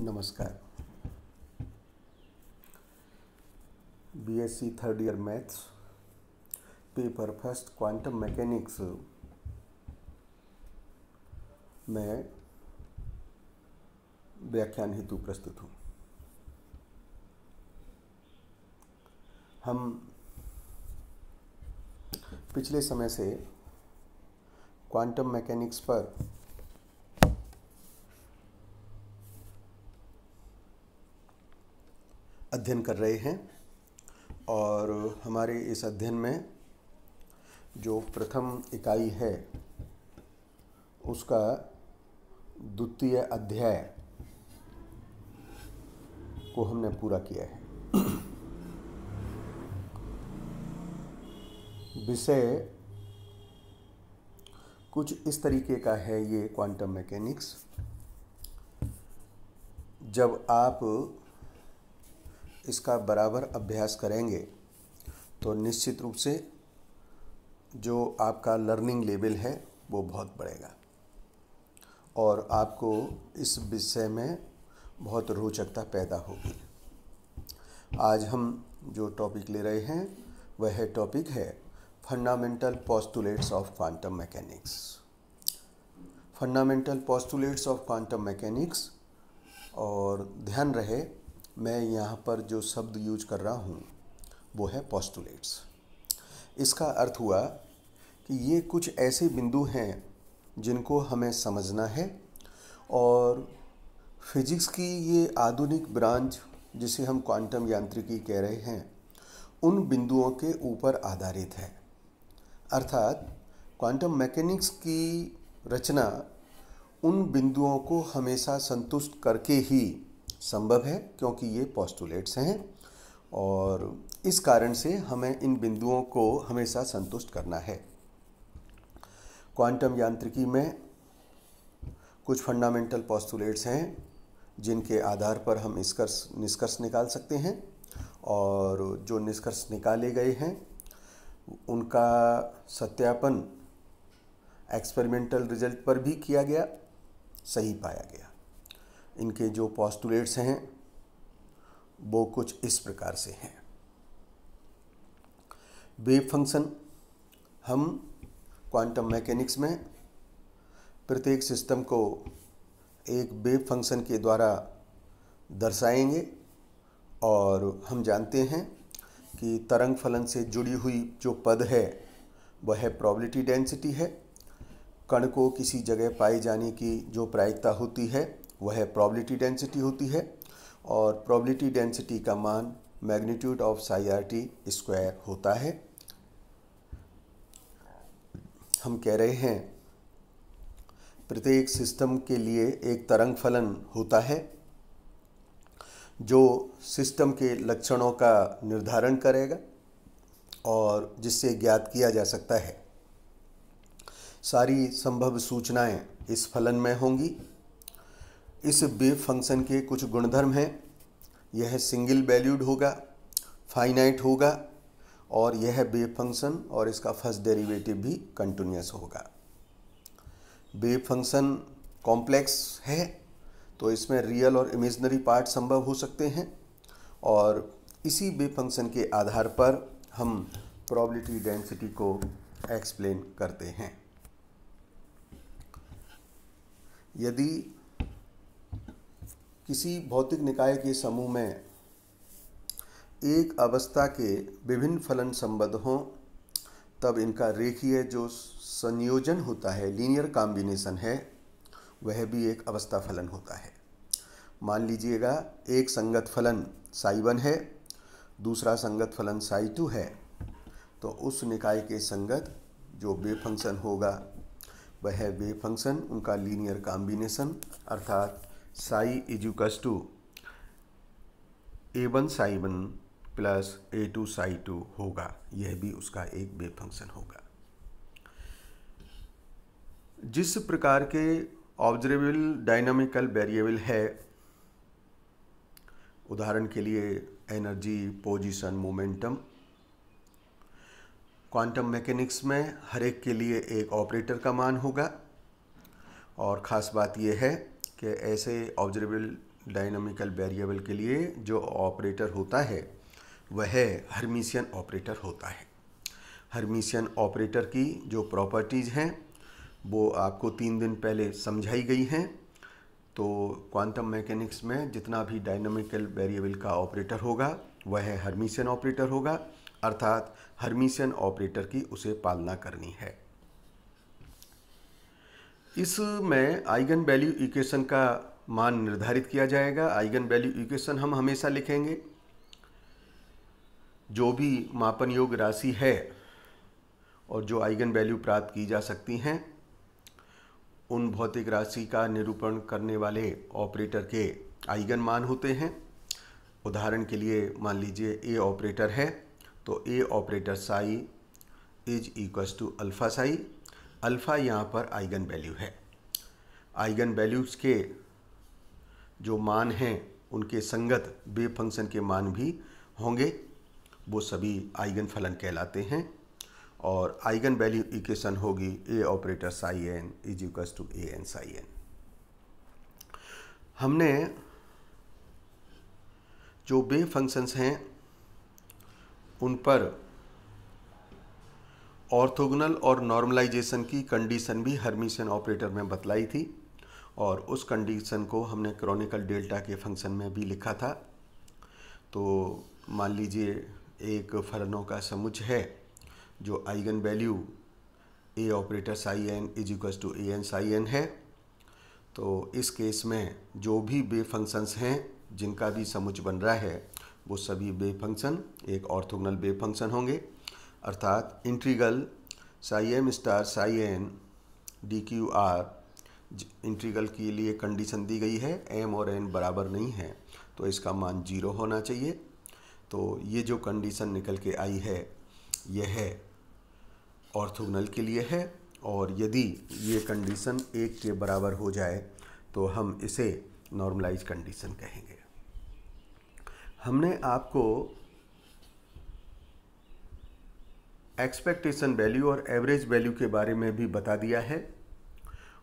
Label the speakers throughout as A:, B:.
A: नमस्कार। BSc third year maths paper first quantum mechanics में व्याख्यान हेतु प्रस्तुत हूँ। हम पिछले समय से क्वांटम मैकेनिक्स पर अध्ययन कर रहे हैं और हमारे इस अध्ययन में जो प्रथम इकाई है उसका द्वितीय अध्याय को हमने पूरा किया है। विषय कुछ इस तरीके का है ये क्वांटम मैकेनिक्स। जब आप इसका बराबर अभ्यास करेंगे तो निश्चित रूप से जो आपका लर्निंग लेवल है वो बहुत बढ़ेगा और आपको इस विषय में बहुत रोचकता पैदा होगी। आज हम जो टॉपिक ले रहे हैं वह टॉपिक है fundamental postulates of quantum mechanics. Fundamental postulates of quantum mechanics, और ध्यान रहे मैं यहाँ पर जो शब्द यूज कर रहा हूँ वो है पोस्टुलेट्स। इसका अर्थ हुआ कि ये कुछ ऐसे बिंदु हैं जिनको हमें समझना है और फिजिक्स की ये आधुनिक ब्रांच जिसे हम क्वांटम यांत्रिकी कह रहे हैं उन बिंदुओं के ऊपर आधारित है। अर्थात क्वांटम मैकेनिक्स की रचना उन बिंदुओं को हमेशा संतुष्ट करके ही संभव है, क्योंकि ये पोस्टुलेट्स हैं और इस कारण से हमें इन बिंदुओं को हमेशा संतुष्ट करना है। क्वांटम यांत्रिकी में कुछ फंडामेंटल पोस्टुलेट्स हैं जिनके आधार पर हम निष्कर्ष निकाल सकते हैं और जो निष्कर्ष निकाले गए हैं उनका सत्यापन एक्सपेरिमेंटल रिजल्ट पर भी किया गया, सही पाया गया। इनके जो पोस्टुलेट्स हैं वो कुछ इस प्रकार से हैं। वेव फंक्शन हम क्वांटम मैकेनिक्स में प्रत्येक सिस्टम को एक वेव फंक्शन के द्वारा दर्शाएंगे और हम जानते हैं कि तरंग फलन से जुड़ी हुई जो पद है वह प्रोबेबिलिटी डेंसिटी है। कण को किसी जगह पाए जाने की जो प्रायिकता होती है वह प्रोबेबिलिटी डेंसिटी होती है और प्रोबेबिलिटी डेंसिटी का मान magnitude of psi R T square होता है। हम कह रहे हैं प्रत्येक सिस्टम के लिए एक तरंग फलन होता है जो सिस्टम के लक्षणों का निर्धारण करेगा और जिससे ज्ञात किया जा सकता है। सारी संभव सूचनाएं इस फलन में होंगी। इस वेव फंक्शन के कुछ गुणधर्म हैं। यह सिंगल वैल्यूड होगा, फाइनाइट होगा और यह वेव फंक्शन और इसका फर्स्ट डेरिवेटिव भी कंटिन्यूअस होगा। वेव फंक्शन कॉम्प्लेक्स है तो इसमें रियल और इमेजिनरी पार्ट संभव हो सकते हैं और इसी वेव फंक्शन के आधार पर हम प्रोबेबिलिटी डेंसिटी को एक्सप्लेन करते हैं। यदि किसी भौतिक निकाय के समूह में एक अवस्था के विभिन्न फलन संबद्ध हों तब इनका रेखीय जो संयोजन होता है, लीनियर कॉम्बिनेशन है, वह भी एक अवस्था फलन होता है। मान लीजिएगा एक संगत फलन साई 1 है, दूसरा संगत फलन साई 2 है, तो उस निकाय के संगत जो वेव फंक्शन होगा वह वेव फंक्शन उनका लीनियर कॉम्बिनेशन अर्थात psi equals to A1 psi 1 plus A2 psi 2 होगा। यह भी उसका एक वेव फंक्शन होगा। जिस प्रकार के ऑब्जर्वेबल डायनामिकल वेरिएबल है, उदाहरण के लिए energy, position, momentum, quantum mechanics में हर एक के लिए एक ऑपरेटर का मान होगा और ख़ास बात यह है कि ऐसे ऑब्जर्वेबल डायनामिकल वेरिएबल के लिए जो ऑपरेटर होता है वह हर्मिशियन ऑपरेटर होता है। हर्मिशियन ऑपरेटर की जो प्रॉपर्टीज़ हैं वो आपको 3 दिन पहले समझाई गई हैं। तो क्वांटम मैकेनिक्स में जितना भी डायनामिकल वेरिएबल का ऑपरेटर होगा वह हर्मिशियन ऑपरेटर होगा, अर्थात हर्मिशियन ऑपरेटर की उसे पालना करनी है। इसमें आइगन वैल्यू इक्वेशन का मान निर्धारित किया जाएगा। आइगन वैल्यू इक्वेशन हम हमेशा लिखेंगे। जो भी मापन योग्य राशि है और जो आइगन वैल्यू प्राप्त की जा सकती हैं उन भौतिक राशि का निरूपण करने वाले ऑपरेटर के आइगन मान होते हैं। उदाहरण के लिए मान लीजिए ए ऑपरेटर है, तो a operator psi is equals to alpha psi. Alpha यहाँ पर आइगन वैल्यू है। आइगन वैल्यूज़ के जो मान हैं उनके संगत वेव फंक्शन के मान भी होंगे, वो सभी आइगन फलन कहलाते हैं। और आइगन वैल्यू इक्वेशन होगी a operator psi N is equals to A N psi n. हमने जो वेव फंक्शंस हैं उन पर ऑर्थोगोनल और नॉर्मलाइजेशन की कंडीशन भी हर्मिशियन ऑपरेटर में बतलाई थी, और उस कंडीशन को हमने क्रॉनिकल डेल्टा के फंक्शन में भी लिखा था। तो मान लीजिए एक फलनों का समुच्चय है जो eigen value A operator psi N is equals to A N psi N है। तो इस केस में जो भी वेव फंक्शंस हैं जिनका भी समुच्चय बन रहा है वो सभी वेव फंक्शन एक ऑर्थोगोनल वेव फंक्शन होंगे, अर्थात integral psi M star psi N D Q R. Integral के लिए कंडीशन दी गई है एम और एन बराबर नहीं है तो इसका मान 0 होना चाहिए। तो ये जो कंडीशन निकल के आई है यह ऑर्थोगोनल के लिए है, और यदि ये कंडीशन 1 के बराबर हो जाए तो हम इसे नॉर्मलाइज कंडीशन कहेंगे। हमने आपको एक्सपेक्टेशन वैल्यू और एवरेज वैल्यू के बारे में भी बता दिया है,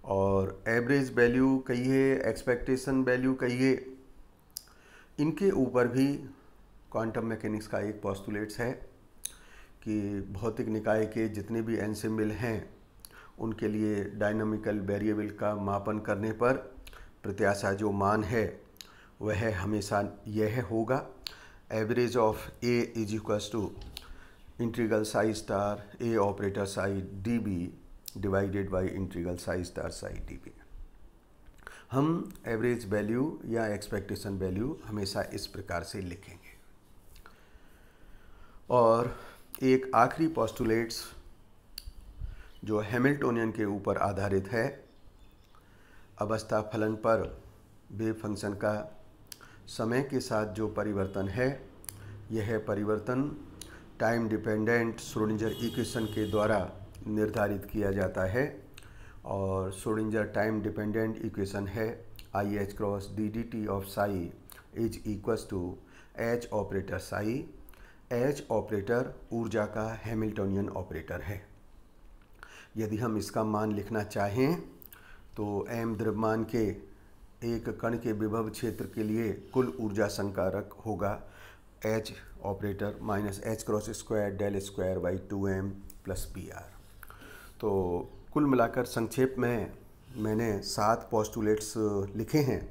A: और एवरेज वैल्यू कहिए, एक्सपेक्टेशन वैल्यू कहिए, इनके ऊपर भी क्वांटम मैकेनिक्स का एक पोस्टुलेट्स है कि भौतिक निकाय के जितने भी एंसेम्बल हैं उनके लिए डायनामिकल वेरिएबल का मापन करने पर प्रत्याशा जो मान है वह हमेशा यह होगा average of A is equals to integral psi star A operator psi D B divided by integral psi star psi D B. हम एवरेज वैल्यू या एक्सपेक्टेशन वैल्यू हमेशा इस प्रकार से लिखेंगे। और एक आखिरी पोस्टुलेट्स जो हैमिल्टोनियन के ऊपर आधारित है, अवस्था फलन पर वेव फंक्शन का समय के साथ जो परिवर्तन है यह परिवर्तन टाइम डिपेंडेंट श्रोडिंगर इक्वेशन के द्वारा निर्धारित किया जाता है। और श्रोडिंगर टाइम डिपेंडेंट इक्वेशन है I H cross D D T of psi is equals to H operator psi. H operator ऊर्जा का हैमिल्टोनियन ऑपरेटर है। यदि हम इसका मान लिखना चाहें तो एम द्रव्यमान के एक कण के विभव क्षेत्र के लिए कुल ऊर्जा संकारक होगा H operator minus H cross square del square by 2m plus P R. तो कुल मिलाकर संक्षेप में मैंने 7 पोस्टुलेट्स लिखे हैं,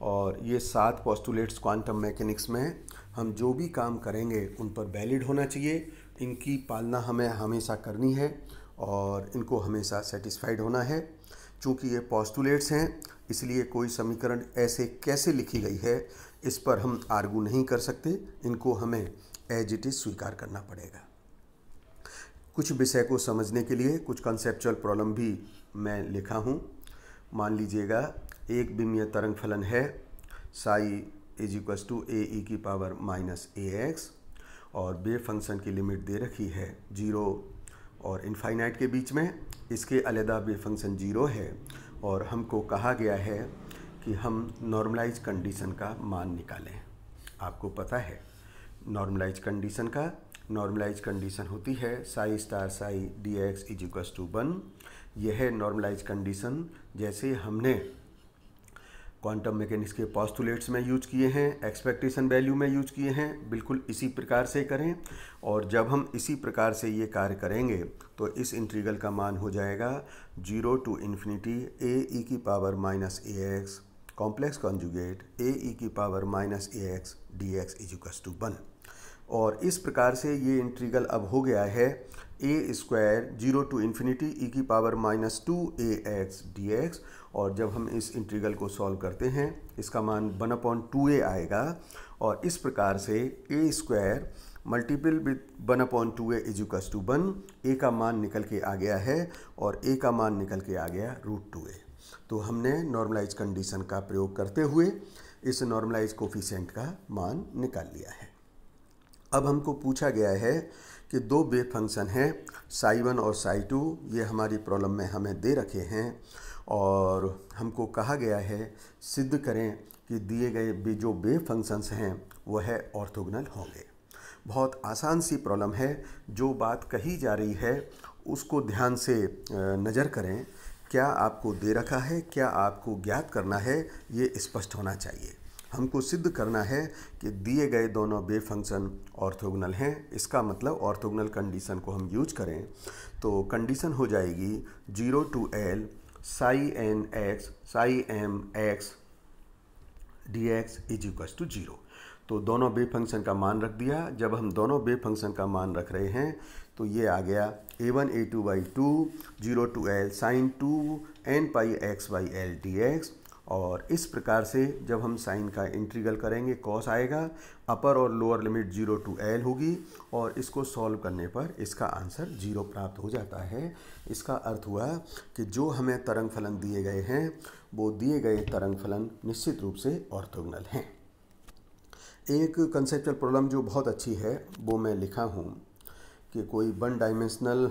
A: और ये 7 पोस्टुलेट्स क्वांटम मैकेनिक्स में हम जो भी काम करेंगे उन पर वैलिड होना चाहिए। इनकी पालना हमें हमेशा करनी है और इनको हमेशा सेटिस्फाइड होना है। चूँकि ये पोस्टुलेट्स हैं इसलिए कोई समीकरण ऐसे कैसे लिखी गई है इस पर हम आर्गू नहीं कर सकते, इनको हमें एज इट इज़ स्वीकार करना पड़ेगा। कुछ विषय को समझने के लिए कुछ कंसेप्चुअल प्रॉब्लम भी मैं लिखा हूँ। मान लीजिएगा एक विमीय तरंग फलन है साई इज इक्वल्स टू ए ई की पावर माइनस ए एक्स, और वेव फंक्शन की लिमिट दे रखी है 0 और इनफाइनाइट के बीच में। इसके अलहदा वेव फंक्शन 0 है और हमको कहा गया है कि हम नॉर्मलाइज कंडीशन का मान निकालें। आपको पता है नॉर्मलाइज कंडीशन होती है psi star psi D X is equals to 1। यह है नॉर्मलाइज कंडीशन। जैसे हमने क्वांटम मैकेनिक्स के पोस्टुलेट्स में यूज किए हैं, एक्सपेक्टेशन वैल्यू में यूज किए हैं। बिल्कुल इसी प्रकार से करें, और जब हम इसी प्रकार से ये कार्य करेंगे तो इस इंटीग्रल का मान हो जाएगा 0 to infinity ae⁻−ax complex conjugate ae⁻−ax dx = 1। और इस प्रकार से ये इंटीग्रल अब हो गया है a² 0 to infinity e⁻²ax dx। और जब हम इस इंटीग्रल को सॉल्व करते हैं इसका मान 1/2a आएगा, और इस प्रकार से a² multiple with 1/2a = 1। a का मान निकल के आ गया है और a का मान निकल के आ गया √2a। तो हमने नॉर्मलाइज कंडीशन का प्रयोग करते हुए इस नॉर्मलाइज कोफिशिएंट का मान निकाल लिया है। अब हमको पूछा गया है कि दो वेव फंक्शन हैं ψ1 और ψ2, ये हमारी प्रॉब्लम में हमें दे रखे हैं, और हमको कहा गया है सिद्ध करें कि दिए गए जो वेव फंक्शंस हैं वो है ऑर्थोगोनल होंगे। बहुत आसान सी प्रॉब्लम है, जो बात कही जा रही है उसको ध्यान से नज़र करें। क्या आपको दे रखा है, क्या आपको ज्ञात करना है, ये स्पष्ट होना चाहिए। हमको सिद्ध करना है कि दिए गए दोनों वेव फंक्शन ऑर्थोगोनल हैं। इसका मतलब ऑर्थोगोनल कंडीशन को हम यूज करें तो कंडीशन हो जाएगी 0 to L ψnx ψmx dx = 0। तो दोनों वेव फंक्शन का मान रख दिया। जब हम दोनों वेव फंक्शन का मान रख रहे हैं तो ये आ गया a1a2/2 0 to L sin 2 nπx/L dx। और इस प्रकार से जब हम साइन का इंटीग्रल करेंगे कॉस आएगा, अपर और लोअर लिमिट 0 to L होगी, और इसको सॉल्व करने पर इसका आंसर 0 प्राप्त हो जाता है। इसका अर्थ हुआ कि जो हमें तरंग फलन दिए गए हैं वो दिए गए तरंग फलन निश्चित रूप से ऑर्थोगोनल हैं। एक कंसेप्चुअल प्रॉब्लम जो बहुत अच्छी है वो मैं लिखा हूँ कि कोई 1 डायमेंशनल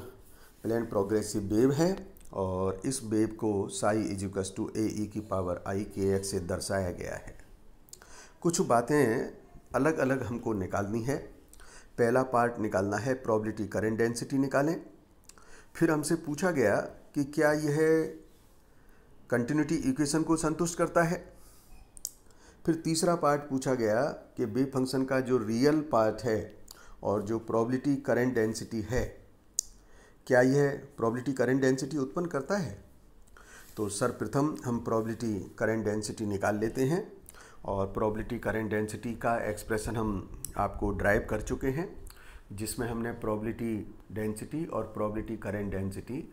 A: प्लेन प्रोग्रेसिव वेव है, और इस वेव को ψ ae⁻ik से दर्शाया गया है। कुछ बातें अलग अलग हमको निकालनी है। पहला पार्ट निकालना है प्रोबेबिलिटी करंट डेंसिटी निकालें। फिर हमसे पूछा गया कि क्या यह कंटिन्यूटी इक्वेशन को संतुष्ट करता है। फिर तीसरा पार्ट पूछा गया कि वेव फंक्शन का जो रियल पार्ट है और जो प्रोबेबिलिटी करंट डेंसिटी है, क्या यह प्रोबेबिलिटी करंट डेंसिटी उत्पन्न करता है। तो सर्वप्रथम हम प्रोबेबिलिटी करंट डेंसिटी निकाल लेते हैं, और प्रोबेबिलिटी करंट डेंसिटी का एक्सप्रेशन हम आपको ड्राइव कर चुके हैं, जिसमें हमने प्रोबेबिलिटी डेंसिटी और प्रोबेबिलिटी करंट डेंसिटी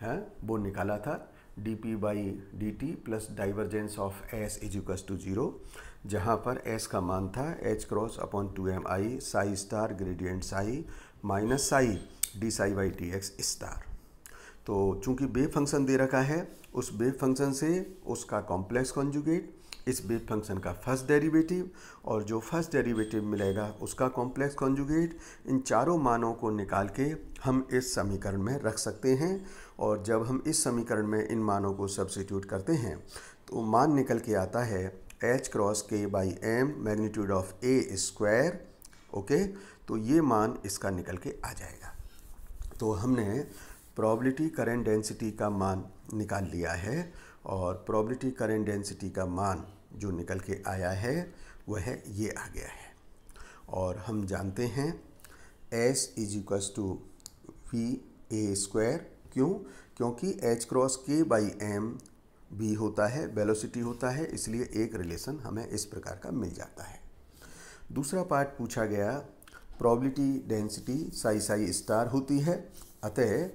A: है वो निकाला था dp/dt plus divergence of s = 0, जहाँ पर s का मान था h×2mi ψ* ग्रेडियंट ψ माइनस ψ dψ/dx। तो चूंकि वेव फंक्शन दे रखा है, उस वेव फंक्शन से उसका कॉम्प्लेक्स कॉन्जुगेट, इस वेव फंक्शन का फर्स्ट डेरिवेटिव, और जो फर्स्ट डेरिवेटिव मिलेगा उसका कॉम्प्लेक्स कॉन्जुगेट, इन चारों मानों को निकाल के हम इस समीकरण में रख सकते हैं। और जब हम इस समीकरण में इन मानों को सब्स्टिट्यूट करते हैं तो मान निकल के आता है h×k/m magnitude of a²। Okay, तो ये मान इसका निकल के आ जाएगा। तो हमने प्रोबेबिलिटी करंट डेंसिटी का मान निकाल लिया है, और प्रोबेबिलिटी करंट डेंसिटी का मान जो निकल के आया है वह ये आ गया है। और हम जानते हैं s = va²। क्यों? क्योंकि h×k/m भी होता है, वेलोसिटी होता है, इसलिए एक रिलेशन हमें इस प्रकार का मिल जाता है। दूसरा पार्ट पूछा गया प्रोबेबिलिटी डेंसिटी ψ होती है, अतः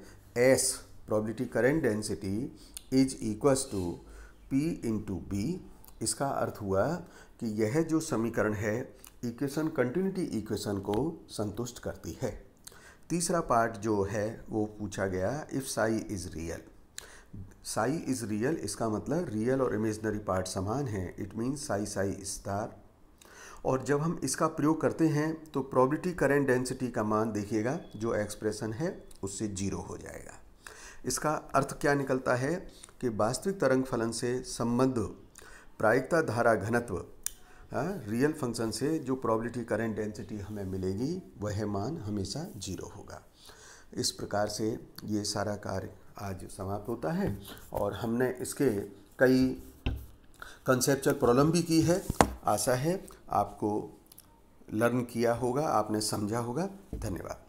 A: s probability current density is equals to p/b। इसका अर्थ हुआ कि यह जो समीकरण है इक्वेशन कंटिन्यूटी इक्वेशन को संतुष्ट करती है। तीसरा पार्ट जो है वो पूछा गया if Sai is real. Sai is real, इसका मतलब रियल और इमेजनरी पार्ट समान है, इट मीन्स ψ और जब हम इसका प्रयोग करते हैं तो प्रोबेबिलिटी करंट डेंसिटी का मान देखिएगा, जो एक्सप्रेशन है उससे 0 हो जाएगा। इसका अर्थ क्या निकलता है कि वास्तविक तरंग फलन से संबद्ध प्रायिकता धारा घनत्व रियल फंक्शन से जो प्रोबेबिलिटी करंट डेंसिटी हमें मिलेगी वह मान हमेशा 0 होगा। इस प्रकार से ये सारा कार्य आज समाप्त होता है, और हमने इसके कई कंसेप्चुअल प्रॉब्लम भी की है। आशा है आपको लर्न किया होगा, आपने समझा होगा। धन्यवाद।